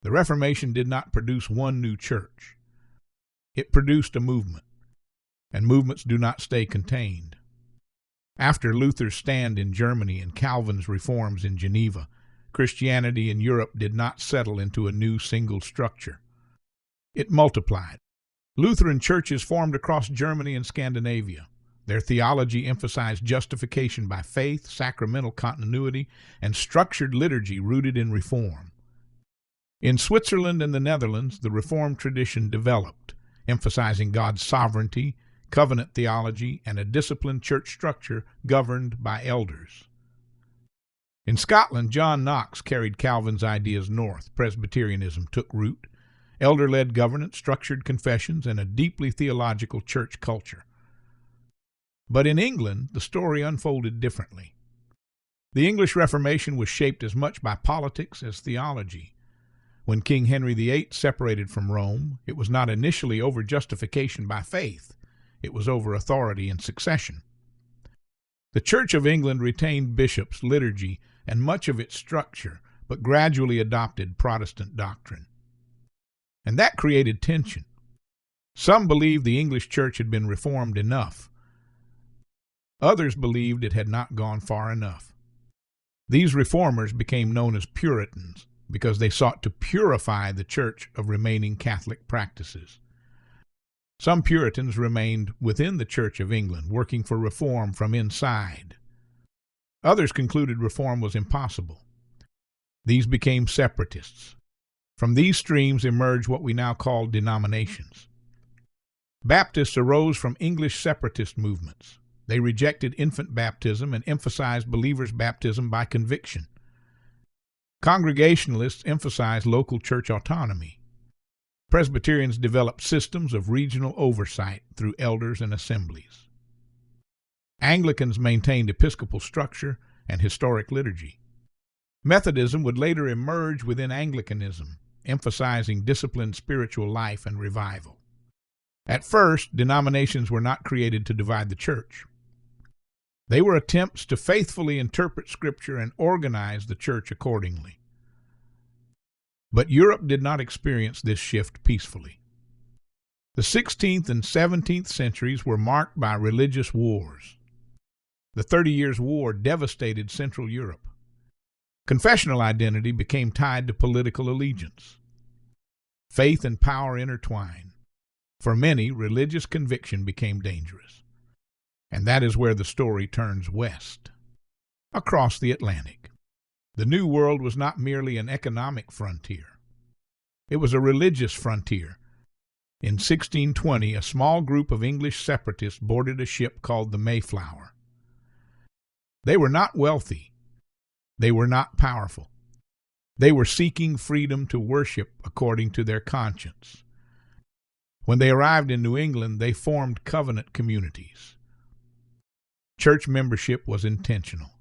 The Reformation did not produce one new church. It produced a movement, and movements do not stay contained. After Luther's stand in Germany and Calvin's reforms in Geneva, Christianity in Europe did not settle into a new single structure. It multiplied. Lutheran churches formed across Germany and Scandinavia. Their theology emphasized justification by faith, sacramental continuity, and structured liturgy rooted in reform. In Switzerland and the Netherlands, the Reformed tradition developed, emphasizing God's sovereignty, covenant theology, and a disciplined church structure governed by elders. In Scotland, John Knox carried Calvin's ideas north. Presbyterianism took root. Elder-led governance, structured confessions, and a deeply theological church culture. But in England, the story unfolded differently. The English Reformation was shaped as much by politics as theology. When King Henry VIII separated from Rome, it was not initially over justification by faith. It was over authority and succession. The Church of England retained bishops, liturgy, and much of its structure, but gradually adopted Protestant doctrine. And that created tension. Some believed the English church had been reformed enough. Others believed it had not gone far enough. These reformers became known as Puritans because they sought to purify the church of remaining Catholic practices. Some Puritans remained within the Church of England, working for reform from inside. Others concluded reform was impossible. These became Separatists. From these streams emerged what we now call denominations. Baptists arose from English separatist movements. They rejected infant baptism and emphasized believers' baptism by conviction. Congregationalists emphasized local church autonomy. Presbyterians developed systems of regional oversight through elders and assemblies. Anglicans maintained episcopal structure and historic liturgy. Methodism would later emerge within Anglicanism, emphasizing disciplined spiritual life and revival. At first, denominations were not created to divide the church. They were attempts to faithfully interpret Scripture and organize the church accordingly. But Europe did not experience this shift peacefully. The 16th and 17th centuries were marked by religious wars. The 30 Years' War devastated Central Europe. Confessional identity became tied to political allegiance. Faith and power intertwined. For many, religious conviction became dangerous. And that is where the story turns west, across the Atlantic. The New World was not merely an economic frontier. It was a religious frontier. In 1620, a small group of English separatists boarded a ship called the Mayflower. They were not wealthy. They were not powerful. They were seeking freedom to worship according to their conscience. When they arrived in New England, they formed covenant communities. Church membership was intentional.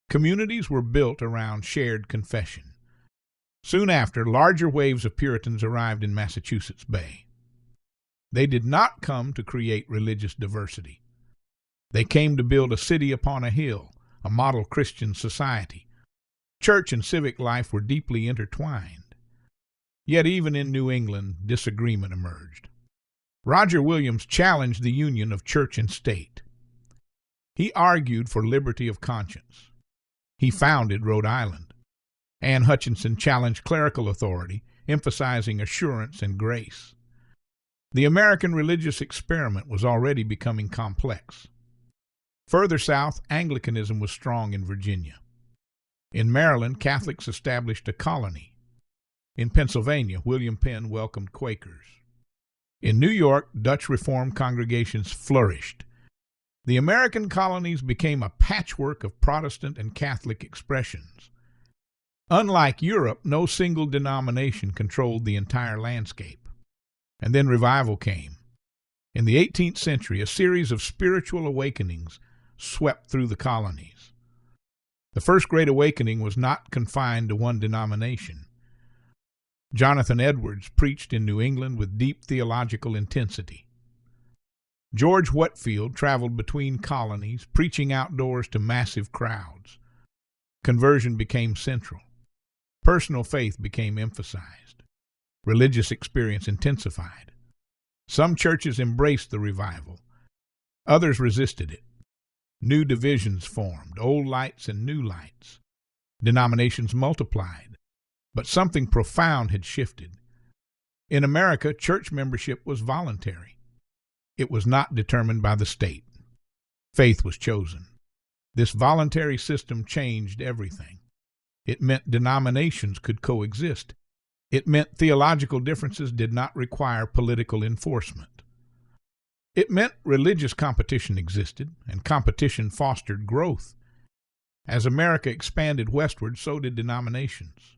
Communities were built around shared confession. Soon after, larger waves of Puritans arrived in Massachusetts Bay. They did not come to create religious diversity. They came to build a city upon a hill, a model Christian society. Church and civic life were deeply intertwined. Yet even in New England, disagreement emerged. Roger Williams challenged the union of church and state. He argued for liberty of conscience. He founded Rhode Island. Anne Hutchinson challenged clerical authority, emphasizing assurance and grace. The American religious experiment was already becoming complex. Further south, Anglicanism was strong in Virginia. In Maryland, Catholics established a colony. In Pennsylvania, William Penn welcomed Quakers. In New York, Dutch Reformed congregations flourished. The American colonies became a patchwork of Protestant and Catholic expressions. Unlike Europe, no single denomination controlled the entire landscape. And then revival came. In the 18th century, a series of spiritual awakenings swept through the colonies. The First Great Awakening was not confined to one denomination. Jonathan Edwards preached in New England with deep theological intensity. George Whitefield traveled between colonies, preaching outdoors to massive crowds. Conversion became central. Personal faith became emphasized. Religious experience intensified. Some churches embraced the revival. Others resisted it. New divisions formed, old lights and new lights. Denominations multiplied. But something profound had shifted. In America, church membership was voluntary. It was not determined by the state. Faith was chosen. This voluntary system changed everything. It meant denominations could coexist. It meant theological differences did not require political enforcement. It meant religious competition existed, and competition fostered growth. As America expanded westward, so did denominations.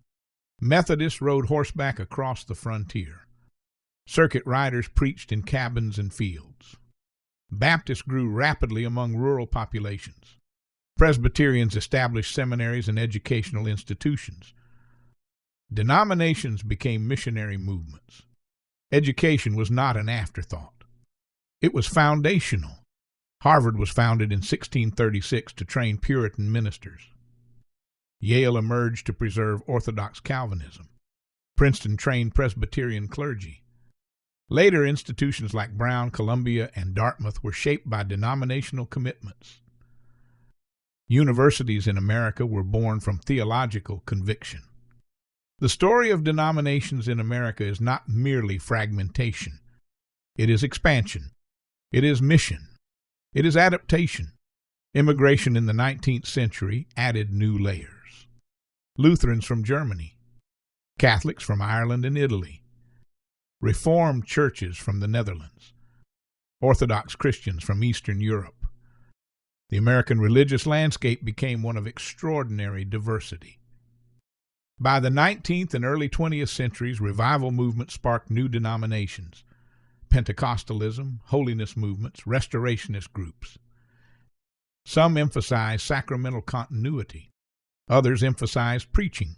Methodists rode horseback across the frontier. Circuit riders preached in cabins and fields. Baptists grew rapidly among rural populations. Presbyterians established seminaries and educational institutions. Denominations became missionary movements. Education was not an afterthought. It was foundational. Harvard was founded in 1636 to train Puritan ministers. Yale emerged to preserve Orthodox Calvinism. Princeton trained Presbyterian clergy. Later, institutions like Brown, Columbia, and Dartmouth were shaped by denominational commitments. Universities in America were born from theological conviction. The story of denominations in America is not merely fragmentation. It is expansion. It is mission. It is adaptation. Immigration in the 19th century added new layers. Lutherans from Germany, Catholics from Ireland and Italy, Reformed churches from the Netherlands, Orthodox Christians from Eastern Europe. The American religious landscape became one of extraordinary diversity. By the 19th and early 20th centuries, revival movements sparked new denominations: Pentecostalism, holiness movements, restorationist groups. Some emphasized sacramental continuity. Others emphasized preaching.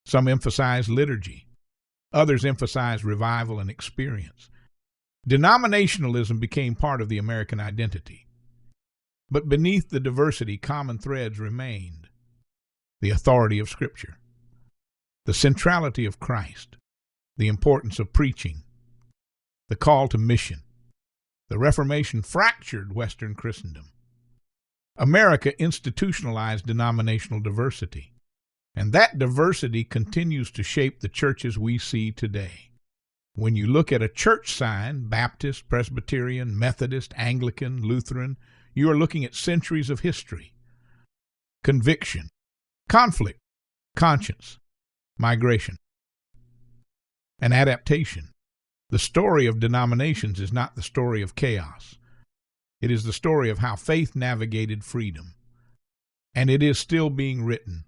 Some emphasized liturgy. Others emphasized revival and experience. Denominationalism became part of the American identity. But beneath the diversity, common threads remained: the authority of Scripture, the centrality of Christ, the importance of preaching, the call to mission. The Reformation fractured Western Christendom. America institutionalized denominational diversity, and that diversity continues to shape the churches we see today. When you look at a church sign, Baptist, Presbyterian, Methodist, Anglican, Lutheran, you are looking at centuries of history, conviction, conflict, conscience, migration, and adaptation. The story of denominations is not the story of chaos. It is the story of how faith navigated freedom. And it is still being written